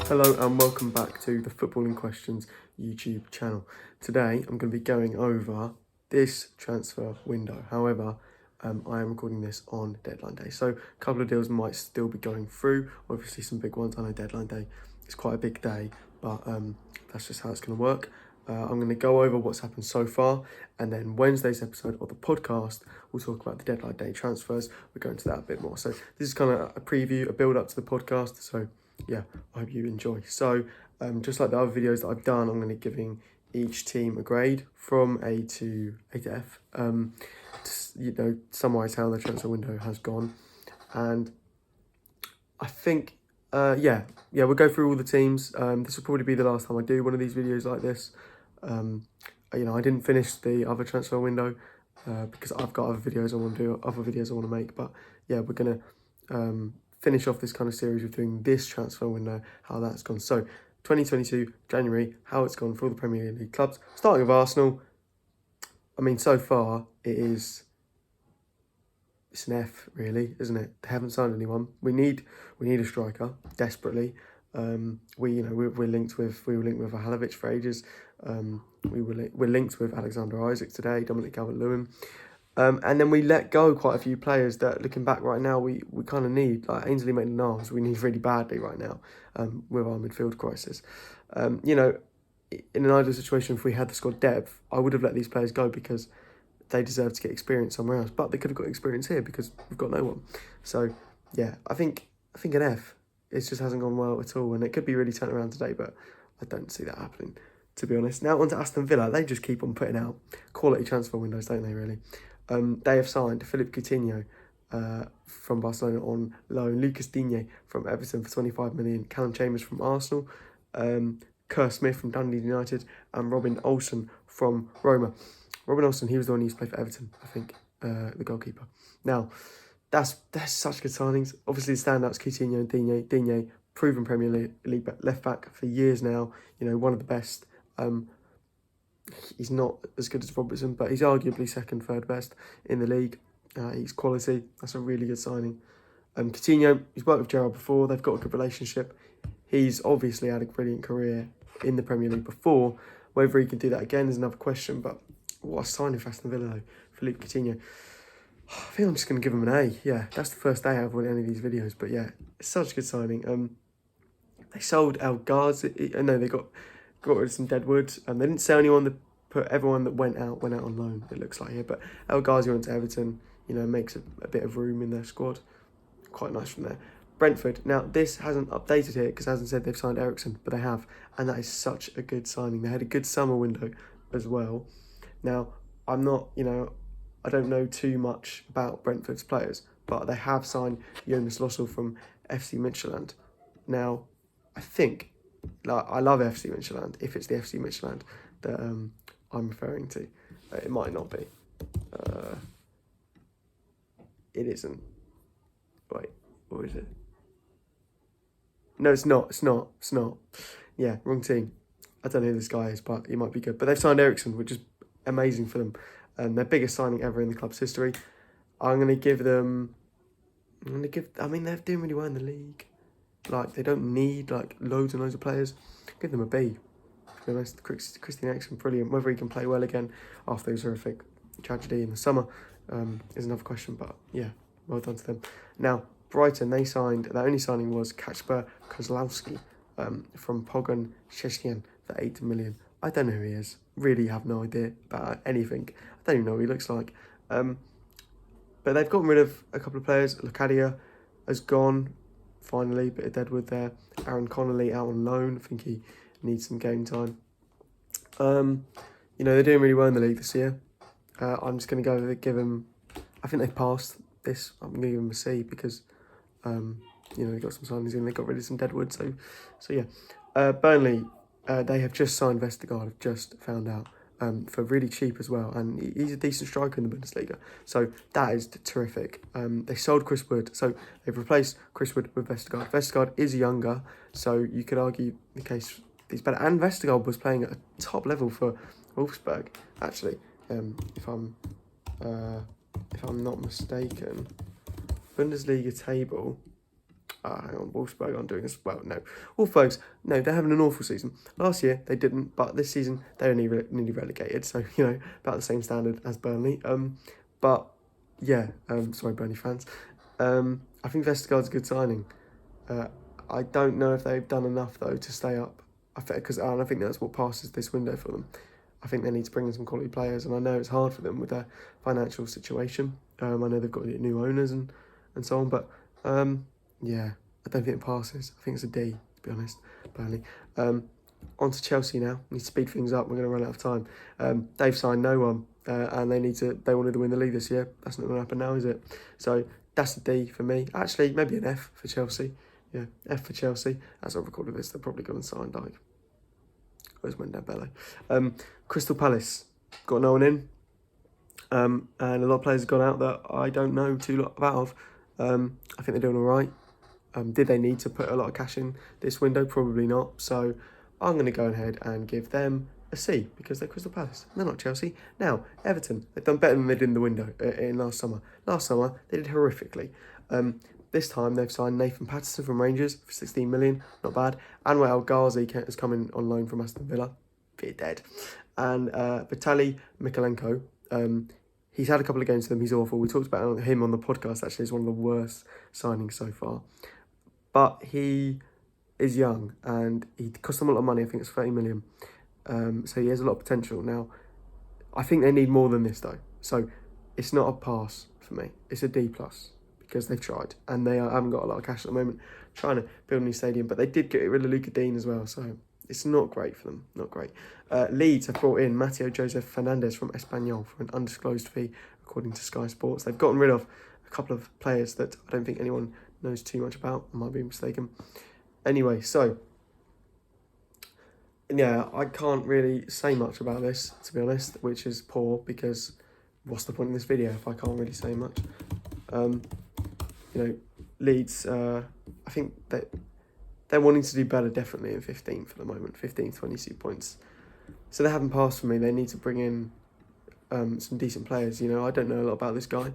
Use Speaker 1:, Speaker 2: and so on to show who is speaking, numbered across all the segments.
Speaker 1: Hello and welcome back to the Footballing Questions YouTube channel. Today I'm going to be going over this transfer window. However, I am recording this on deadline day. So a couple of deals might still be going through. Obviously some big ones. I know deadline day is quite a big day, but that's just how it's going to work. I'm going to go over what's happened so far, and then Wednesday's episode of the podcast, we'll talk about the deadline day transfers. We'll go into that a bit more. So this is kind of a preview, a build up to the podcast. So yeah, I hope you enjoy. So just like the other videos that I've done, I'm going to be giving each team a grade from A to F. To, summarise how the transfer window has gone, and I think we'll go through all the teams. This will probably be the last time I do one of these videos like this. I didn't finish the other transfer window because I've got other videos I want to do, other videos I want to make. But yeah, we're gonna finish off this kind of series with doing this transfer window, how that's gone. So 2022 January, how it's gone for all the Premier League clubs. Starting with Arsenal, I mean, so far it's an F, really, isn't it? They haven't signed anyone. We need a striker desperately. We were linked with Halovic for ages. We're linked with Alexander Isak today, Dominic Calvert-Lewin. And then we let go quite a few players that, looking back right now, we kind of need, like Ainsley Maitland-Niles, we need really badly right now with our midfield crisis. In an ideal situation, if we had the squad depth, I would have let these players go because they deserve to get experience somewhere else. But they could have got experience here because we've got no one. So, yeah, I think an F. It just hasn't gone well at all. And it could be really turned around today, but I don't see that happening, to be honest. Now on to Aston Villa. They just keep on putting out quality transfer windows, don't they, really? They have signed Philippe Coutinho from Barcelona on loan, Lucas Digne from Everton for 25 million, Callum Chambers from Arsenal, Kerr Smith from Dundee United, and Robin Olsen from Roma. Robin Olsen, he was the one who used to play for Everton, I think, the goalkeeper. Now, that's such good signings. Obviously, the standouts, Coutinho and Digne. Digne, proven Premier League left back for years now. One of the best. He's not as good as Robertson, but he's arguably second, third best in the league. He's quality. That's a really good signing. Coutinho, he's worked with Gerrard before. They've got a good relationship. He's obviously had a brilliant career in the Premier League before. Whether he can do that again is another question, but what a signing for Aston Villa, though. Philippe Coutinho. I think I'm just going to give him an A. Yeah, that's the first A I've won any of these videos. But yeah, it's such a good signing. They sold El Ghazi. No, they got rid of some deadwood. They didn't sell anyone. They put everyone that went out on loan, it looks like here. But El Ghazi went to Everton. Makes a bit of room in their squad. Quite nice from there. Brentford. Now, this hasn't updated here because it hasn't said they've signed Eriksen, but they have. And that is such a good signing. They had a good summer window as well. Now, I'm not, I don't know too much about Brentford's players, but they have signed Jonas Lossell from FC Midtjylland. Now, I think, I love FC Midtjylland, if it's the FC Midtjylland that I'm referring to. It might not be. It isn't. Wait, what is it? No, it's not. Yeah, wrong team. I don't know who this guy is, but he might be good. But they've signed Eriksen, which is amazing for them. Their biggest signing ever in the club's history. I mean, they're doing really well in the league. They don't need, loads and loads of players. Give them a B. To be honest, Christian Eriksen, brilliant. Whether he can play well again after his horrific tragedy in the summer is another question. But, yeah, well done to them. Now, Brighton, their only signing was Kacper Kozlowski from Pogoń Szczecin for 8 million. I don't know who he is. Really have no idea about anything. I don't even know what he looks like. But they've gotten rid of a couple of players. Locadia has gone, finally, bit of deadwood there. Aaron Connolly out on loan. I think he needs some game time. They're doing really well in the league this year. I'm just going to give them... I think they've passed this. I'm going to give them a C because, they got some signings in. They got rid of some deadwood. So yeah. Burnley... they have just signed Vestergaard, I've just found out, for really cheap as well. And he's a decent striker in the Bundesliga. So that is terrific. They sold Chris Wood. So they've replaced Chris Wood with Vestergaard. Vestergaard is younger, so you could argue the case he's better. And Vestergaard was playing at a top level for Wolfsburg, actually. If I'm not mistaken. Bundesliga table. Hang on, Wolfsburg aren't doing as well. No, Wolfsburg, no, they're having an awful season. Last year they didn't, but this season they're only nearly relegated, so about the same standard as Burnley. But yeah, sorry, Burnley fans. I think Vestergaard's a good signing. I don't know if they've done enough though to stay up. I think that's what passes this window for them. I think they need to bring in some quality players, and I know it's hard for them with their financial situation. I know they've got new owners and so on, but yeah, I don't think it passes. I think it's a D, to be honest, Burnley. On to Chelsea now. We need to speed things up. We're going to run out of time. They've signed no one, and they wanted to win the league this year. That's not going to happen now, is it? So that's a D for me. Actually, maybe an F for Chelsea. Yeah, F for Chelsea. As I've recorded this, they're probably going to sign where's Mendembele? Crystal Palace got no one in, and a lot of players have gone out that I don't know too lot about. I think they're doing all right. Did they need to put a lot of cash in this window? Probably not. So I'm going to go ahead and give them a C because they're Crystal Palace. They're not Chelsea. Now, Everton, they've done better than they did in the window in last summer. Last summer, they did horrifically. This time, they've signed Nathan Patterson from Rangers for 16 million. Not bad. Anwar El Ghazi has come in on loan from Aston Villa. Bit dead. And Vitaly Mikalenko, he's had a couple of games for them. He's awful. We talked about him on the podcast, actually. He's one of the worst signings so far. But he is young and he cost them a lot of money. I think it's 30 million. So he has a lot of potential. Now, I think they need more than this, though. So it's not a pass for me. It's a D+, because they've tried. And they haven't got a lot of cash at the moment trying to build a new stadium. But they did get rid of Luca Dean as well. So it's not great for them. Not great. Leeds have brought in Mateo Joseph Fernandez from Espanyol for an undisclosed fee, according to Sky Sports. They've gotten rid of a couple of players that I don't think anyone knows too much about. I might be mistaken. Anyway, so yeah, I can't really say much about this, to be honest, which is poor because what's the point in this video if I can't really say much? Leeds, I think that they're wanting to do better, definitely in 15th at the moment, 15th, 22 points. So they haven't passed for me. They need to bring in some decent players. I don't know a lot about this guy,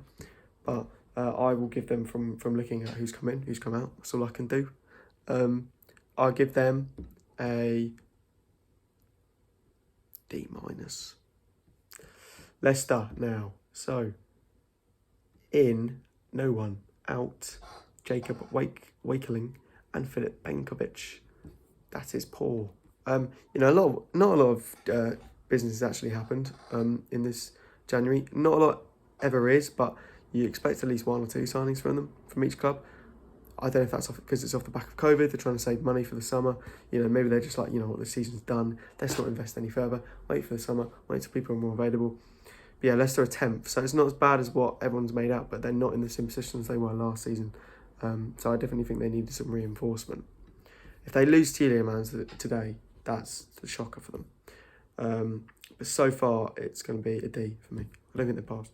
Speaker 1: but I will give them from looking at who's come in, who's come out. That's all I can do. I'll give them a D-. Leicester now. So, in, no one, out, Jacob Wakeling and Filip Benkovic. That is poor. Not a lot of business has actually happened in this January. Not a lot ever is, but you expect at least one or two signings from each club. I don't know if that's because it's off the back of COVID. They're trying to save money for the summer. Maybe they're just like, what, the season's done. Let's not invest any further. Wait for the summer. Wait till people are more available. But yeah, Leicester are 10th. So it's not as bad as what everyone's made out, but they're not in the same position as they were last season. So I definitely think they needed some reinforcement. If they lose Tielemans today, that's the shocker for them. But so far, it's going to be a D for me. I don't think they passed.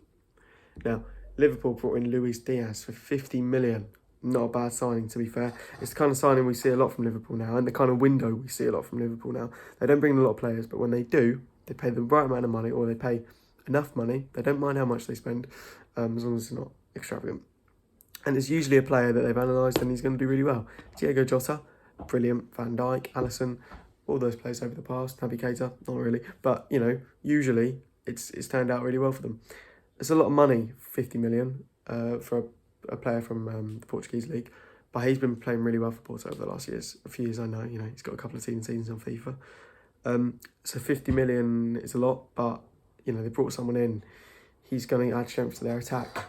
Speaker 1: Now, Liverpool brought in Luis Diaz for 50 million. Not a bad signing, to be fair. It's the kind of signing we see a lot from Liverpool now, and the kind of window we see a lot from Liverpool now. They don't bring in a lot of players, but when they do, they pay the right amount of money, or they pay enough money. They don't mind how much they spend, as long as it's not extravagant. And it's usually a player that they've analysed and he's going to do really well. Diego Jota, brilliant. Van Dijk, Alisson, all those players over the past. Naby Keita, not really. But, usually it's turned out really well for them. It's a lot of money, 50 million, for a player from the Portuguese league. But he's been playing really well for Porto over the last few years, I know. He's got a couple of seasons on FIFA. So 50 million is a lot, but, they brought someone in. He's going to add strength to their attack.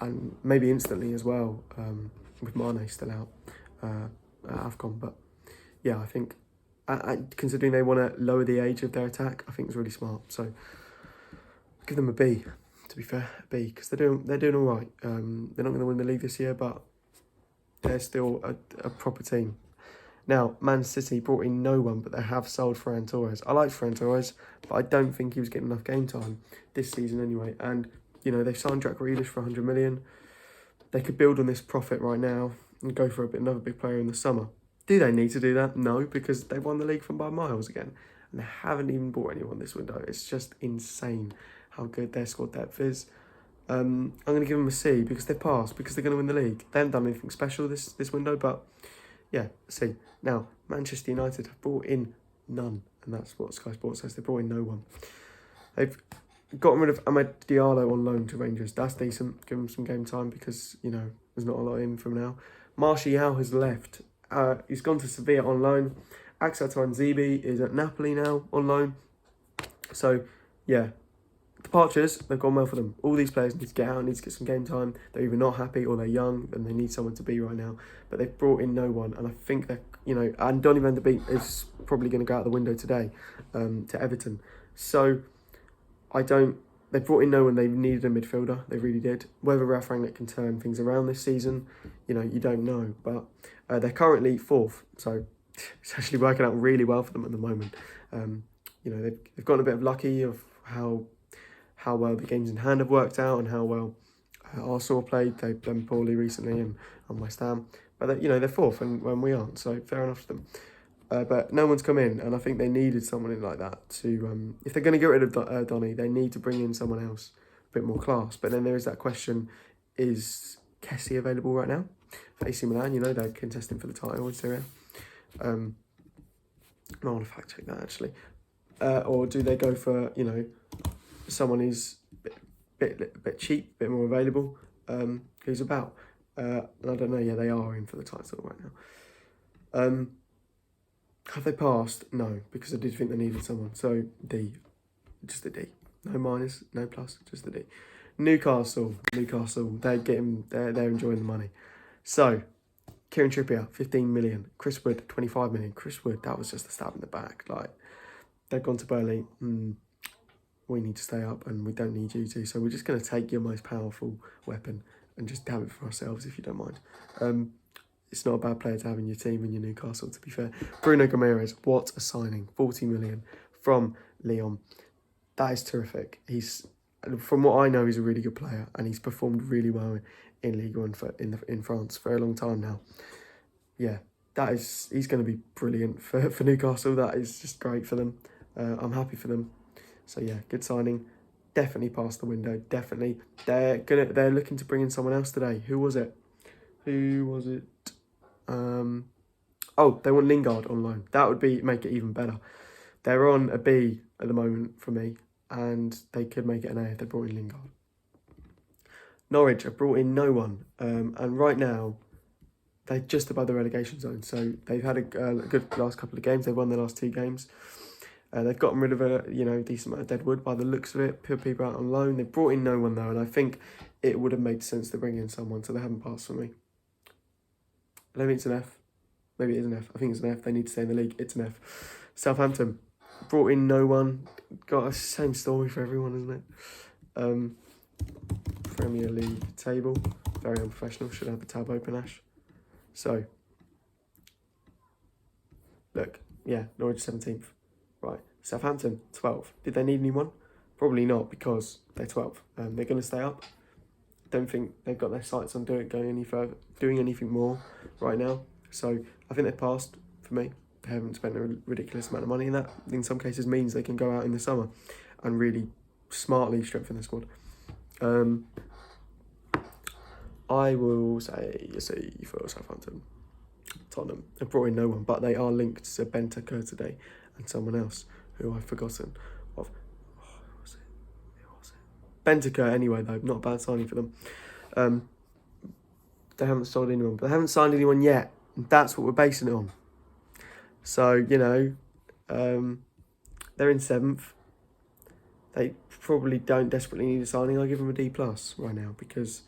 Speaker 1: And maybe instantly as well, with Mane still out at AFCON. But yeah, I think, considering they want to lower the age of their attack, I think it's really smart. So I'll give them a B, to be fair, a B, because they're doing all right. They're not going to win the league this year, but they're still a proper team. Now, Man City brought in no one, but they have sold Ferran Torres. I like Ferran Torres, but I don't think he was getting enough game time this season anyway. And they've signed Jack Grealish for 100 million. They could build on this profit right now and go for another big player in the summer. Do they need to do that? No, because they won the league by miles again. And they haven't even bought anyone this window. It's just insane how good their squad depth is. I'm going to give them a C because they've passed, because they're going to win the league. They haven't done anything special this window, but yeah, C. Now, Manchester United have brought in none, and that's what Sky Sports says. They brought in no one. They've gotten rid of Amad Diallo on loan to Rangers. That's decent. Give him some game time because, you know, there's not a lot in from now. Martial has left. He's gone to Sevilla on loan. Axel Tuanzebe is at Napoli now on loan. So, yeah, departures, they've gone well for them. All these players need to get out, need to get some game time. They're either not happy or they're young and they need someone to be right now. But they've brought in no one. And I think that, you know, and Donny van der Beek is probably going to go out the window today to Everton. So, they brought in no one. They needed a midfielder. They really did. Whether Ralf Rangnick can turn things around this season, you know, you don't know. But they're currently 4th. So, it's actually working out really well for them at the moment. You know, they've gotten a bit of lucky of how well the games in hand have worked out and how well Arsenal played. They've done poorly recently and West Ham. But, you know, they're 4th and when we aren't, so fair enough to them. But no one's come in, and I think they needed someone in like that to... if they're going to get rid of Donny, they need to bring in someone else, a bit more class. But then there is that question, is Kessie available right now? For AC Milan, you know, they're contesting for the title in Serie A. I want to fact check that, actually. Or do they go for, you know, someone who's a bit cheap, a bit more available, who's about? And I don't know, yeah, they are in for the title right now. Have they passed? No, because I did think they needed someone. So, D. Just a D. No minus, no plus, just a D. Newcastle, they're enjoying the money. So, Kieran Trippier, 15 million. Chris Wood, 25 million. Chris Wood, that was just a stab in the back. Like, they've gone to Burnley. We need to stay up and we don't need you to. So we're just going to take your most powerful weapon and just have it for ourselves, if you don't mind. It's not a bad player to have in your team in your Newcastle, to be fair. Bruno Ramirez, what a signing. 40 million from Lyon. That is terrific. From what I know, he's a really good player and he's performed really well in Ligue 1 in France for a long time now. Yeah, he's going to be brilliant for Newcastle. That is just great for them. I'm happy for them. So yeah, good signing. Definitely past the window. Definitely. They're looking to bring in someone else today. Who was it? They want Lingard on loan. That would make it even better. They're on a B at the moment for me, and they could make it an A if they brought in Lingard. Norwich have brought in no one, and right now they're just above the relegation zone. So they've had a good last couple of games. They've won their last 2 games. They've gotten rid of a decent amount of deadwood by the looks of it. Put people out on loan. They've brought in no one though, and I think it would have made sense to bring in someone. So they haven't passed for me. I don't think it's an F. Maybe it is an F. I think it's an F. They need to stay in the league. It's an F. Southampton brought in no one. Got the same story for everyone, isn't it? Premier League table. Very unprofessional. Should have the tab open, Ash. So, look. Yeah, Norwich 17th. Right. Southampton 12th. Did they need anyone? Probably not, because they're 12th. They're going to stay up. Don't think they've got their sights on going any further, doing anything more right now. So I think they've passed for me. They haven't spent a ridiculous amount of money, and that in some cases means they can go out in the summer and really smartly strengthen their squad. I will say a C for Southampton. Tottenham have brought in no one, but they are linked to Benteke today and someone else who I've forgotten of. Who was it? Benteke anyway, though, not a bad signing for them. They haven't sold anyone, but they haven't signed anyone yet. And that's what we're basing it on. So, they're in 7th. They probably don't desperately need a signing. I'll give them a D+ right now because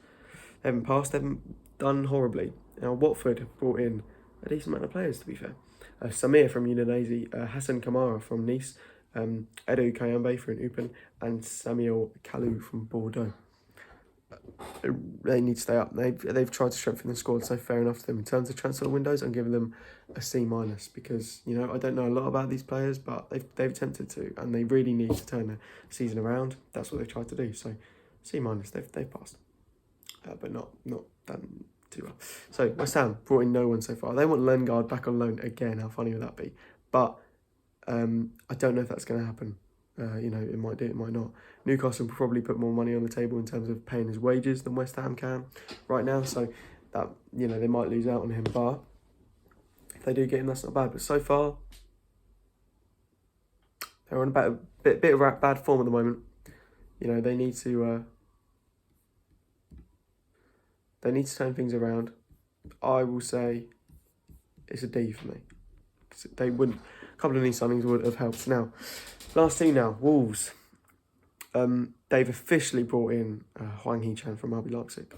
Speaker 1: they haven't passed, they haven't done horribly. Now, Watford have brought in a decent amount of players, to be fair. Samir from Udinese, Hassan Kamara from Nice, Edu Kayambe from Uppbeat, and Samuel Kalou from Bordeaux. They need to stay up. They've tried to strengthen the squad, so fair enough to them. In terms of transfer windows, I'm giving them a C- because, I don't know a lot about these players, but they've attempted to, and they really need to turn the season around. That's what they've tried to do. So C-, they've passed, but not done too well. So West Ham brought in no one so far. They want Lingard back on loan again. How funny would that be? But I don't know if that's going to happen. It might do, it might not. Newcastle will probably put more money on the table in terms of paying his wages than West Ham can right now. So that, they might lose out on him. But if they do get him, that's not bad. But so far, they're on a bit of bad form at the moment. They need to turn things around. I will say it's a D for me. A couple of these signings would have helped. Now, last team now, Wolves. They've officially brought in Hwang Hee-chan from RB Leipzig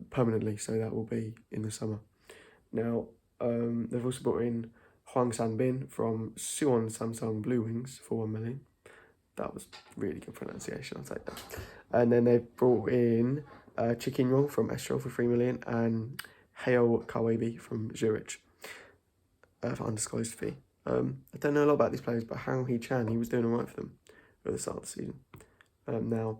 Speaker 1: permanently, so that will be in the summer. Now, they've also brought in Hwang San-bin from Suwon Samsung Blue Wings for 1 million. That was really good pronunciation, I'll take that. And then they've brought in Chikinro from Estoril for 3 million and Heo Kawabe from Zurich for undisclosed fee. I don't know a lot about these players, but Hwang Hee-chan, he was doing all right for them at the start of the season. Now,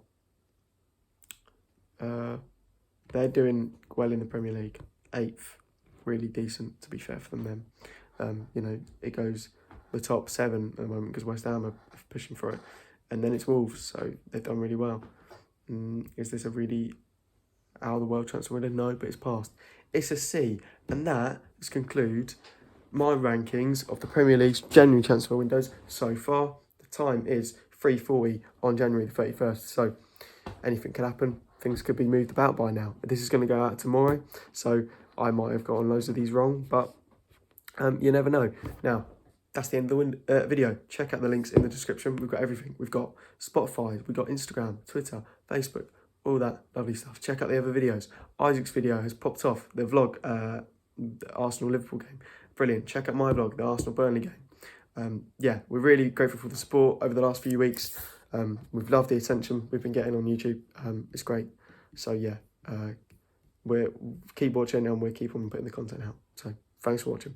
Speaker 1: they're doing well in the Premier League. 8th, really decent, to be fair for them then. It goes the top 7 at the moment because West Ham are pushing for it. And then it's Wolves, so they've done really well. Is this a really out-of-the-world transfer window? No, but it's passed. It's a C, and that concludes my rankings of the Premier League's January transfer windows so far. The time is 3:40 on January the 31st, so anything could happen. Things could be moved about by now. This is going to go out tomorrow, so I might have gotten loads of these wrong, but you never know. Now, that's the end of the video. Check out the links in the description. We've got everything. We've got Spotify, we've got Instagram, Twitter, Facebook, all that lovely stuff. Check out the other videos. Isaac's video has popped off, the vlog, the Arsenal-Liverpool game. Brilliant. Check out my vlog, the Arsenal-Burnley game. We're really grateful for the support over the last few weeks. We've loved the attention we've been getting on YouTube. It's great. So we'll keep watching and we'll keep on putting the content out. So thanks for watching.